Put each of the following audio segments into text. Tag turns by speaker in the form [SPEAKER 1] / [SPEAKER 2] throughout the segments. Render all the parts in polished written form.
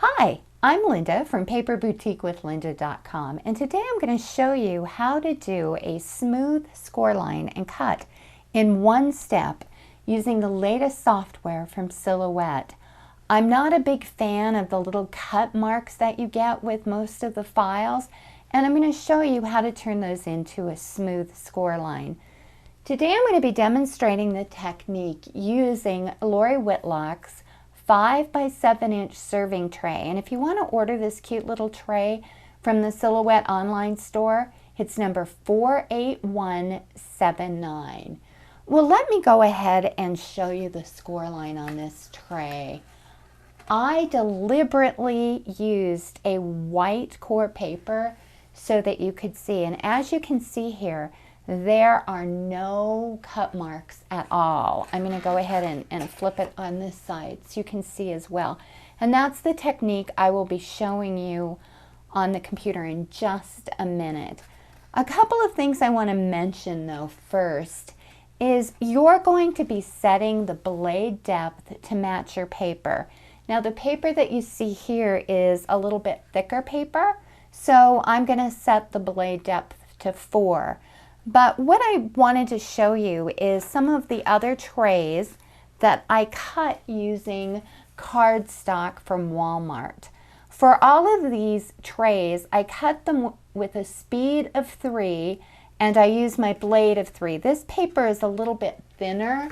[SPEAKER 1] Hi, I'm Linda from paperboutiquewithlinda.com, and today I'm going to show you how to do a smooth score line and cut in one step using the latest software from Silhouette. I'm not a big fan of the little cut marks that you get with most of the files, and I'm going to show you how to turn those into a smooth score line. Today I'm going to be demonstrating the technique using Lori Whitlock's 5 by 7 inch serving tray. And if you want to order this cute little tray from the Silhouette online store, it's number 48179. Well, let me go ahead and show you the score line on this tray. I deliberately used a white core paper so that you could see, and as you can see here, there are no cut marks at all. I'm going to go ahead and flip it on this side so you can see as well. And that's the technique I will be showing you on the computer in just a minute. A couple of things I want to mention though first is you're going to be setting the blade depth to match your paper. Now the paper that you see here is a little bit thicker paper, so I'm going to set the blade depth to 4. But what I wanted to show you is some of the other trays that I cut using cardstock from Walmart. For all of these trays, I cut them with a speed of 3 and I use my blade of 3. This paper is a little bit thinner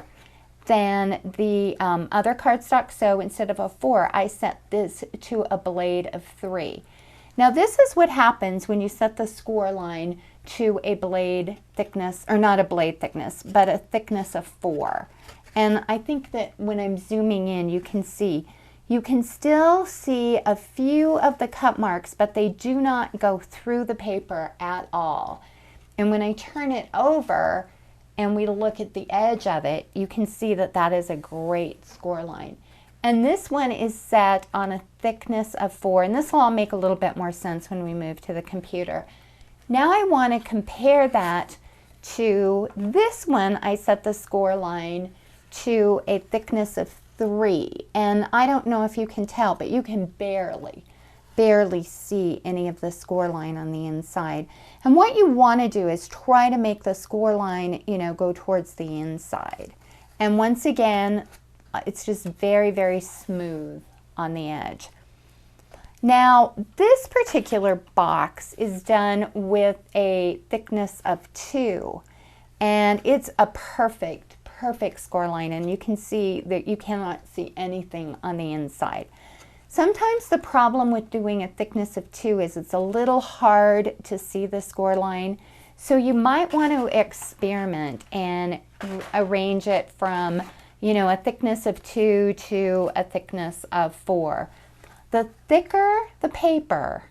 [SPEAKER 1] than the other cardstock, so instead of a 4, I set this to a blade of 3. Now this is what happens when you set the score line to a blade thickness, or not a blade thickness, but a thickness of 4. And I think that when I'm zooming in, you can still see a few of the cut marks, but they do not go through the paper at all. And when I turn it over and we look at the edge of it, you can see that that is a great score line. And this one is set on a thickness of 4, and this will all make a little bit more sense when we move to the computer. Now I want to compare that to this one. I set the score line to a thickness of 3, and I don't know if you can tell, but you can barely see any of the score line on the inside. And what you want to do is try to make the score line, go towards the inside. And once again, it's just very, very smooth on the edge. Now, this particular box is done with a thickness of 2, and it's a perfect score line, and you can see that you cannot see anything on the inside. Sometimes the problem with doing a thickness of 2 is it's a little hard to see the score line, so you might want to experiment and arrange it from, a thickness of 2 to a thickness of 4. The thicker the paper,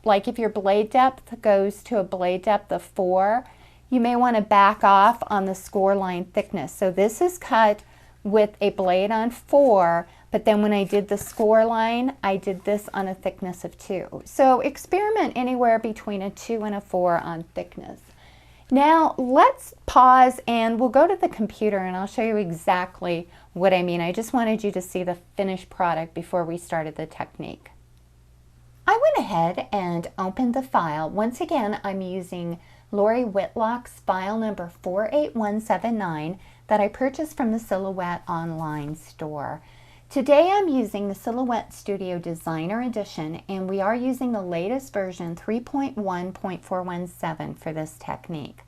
[SPEAKER 1] like if your blade depth goes to a blade depth of 4, you may want to back off on the score line thickness. So this is cut with a blade on 4, but then when I did the score line, I did this on a thickness of 2. So experiment anywhere between a 2 and a 4 on thickness. Now let's pause and we'll go to the computer and I'll show you exactly what I mean. I just wanted you to see the finished product before we started the technique. I went ahead and opened the file. Once again, I'm using Lori Whitlock's file number 48179 that I purchased from the Silhouette online store. Today I'm using the Silhouette Studio Designer Edition, and we are using the latest version 3.1.417 for this technique.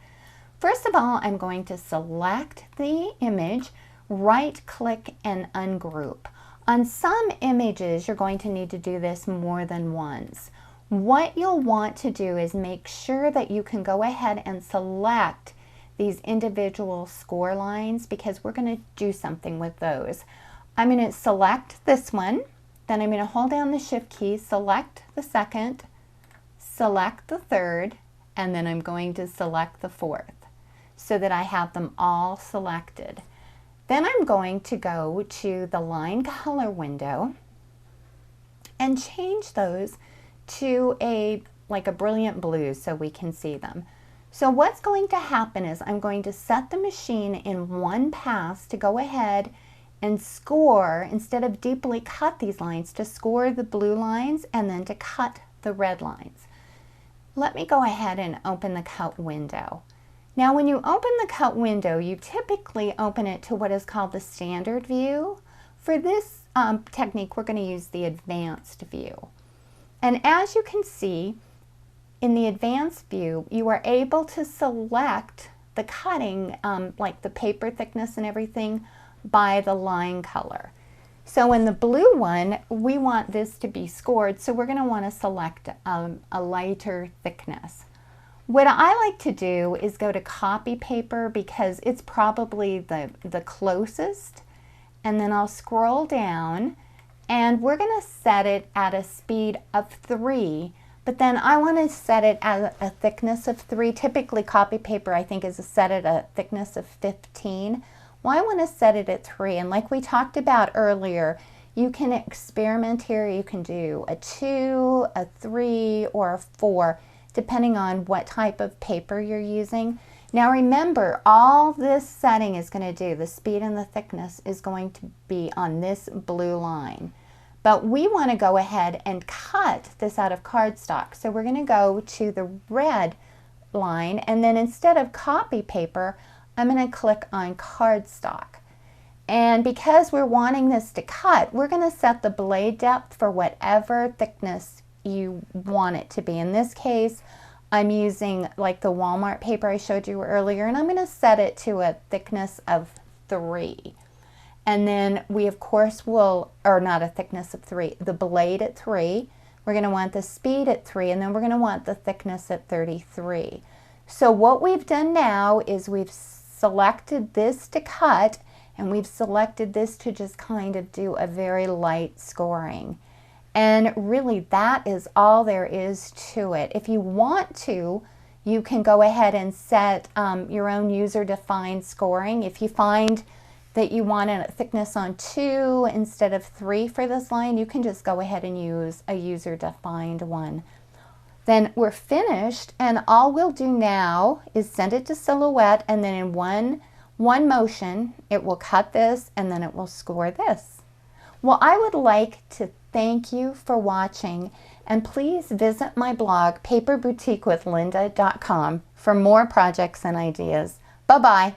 [SPEAKER 1] First of all, I'm going to select the image, right-click and ungroup. On some images, you're going to need to do this more than once. What you'll want to do is make sure that you can go ahead and select these individual score lines because we're going to do something with those. I'm going to select this one, then I'm going to hold down the Shift key, select the second, select the third, and then I'm going to select the fourth so that I have them all selected. Then I'm going to go to the line color window and change those to like a brilliant blue so we can see them. So what's going to happen is I'm going to set the machine in one pass to go ahead and score, instead of deeply cut these lines, to score the blue lines and then to cut the red lines. Let me go ahead and open the cut window. Now when you open the cut window, you typically open it to what is called the standard view. For this technique, we're going to use the advanced view. And as you can see, in the advanced view, you are able to select the cutting, like the paper thickness and everything, by the line color. So in the blue one, we want this to be scored, so we're going to want to select a lighter thickness. What I like to do is go to copy paper because it's probably the closest, and then I'll scroll down and we're going to set it at a speed of 3, but then I want to set it at a thickness of 3. Typically copy paper I think is set at a thickness of 15. Well, I want to set it at 3, and like we talked about earlier, you can experiment here. You can do a 2, a 3, or a 4, depending on what type of paper you're using. Now remember, all this setting is going to do, the speed and the thickness, is going to be on this blue line. But we want to go ahead and cut this out of cardstock. So we're going to go to the red line, and then instead of copy paper, I'm going to click on cardstock. And because we're wanting this to cut, we're going to set the blade depth for whatever thickness you want it to be. In this case, I'm using like the Walmart paper I showed you earlier, and I'm going to set it to a thickness of 3. And then we of course will, or not a thickness of 3, the blade at 3. We're going to want the speed at 3, and then we're going to want the thickness at 33. So what we've done now is we've selected this to cut, and we've selected this to just kind of do a very light scoring. And really that is all there is to it. If you want to, you can go ahead and set your own user-defined scoring. If you find that you want a thickness on 2 instead of 3 for this line, you can just go ahead and use a user-defined one. Then we're finished, and all we'll do now is send it to Silhouette, and then in one motion it will cut this and then it will score this. Well, I would like to thank you for watching, and please visit my blog paperboutiquewithlinda.com for more projects and ideas. Bye-bye.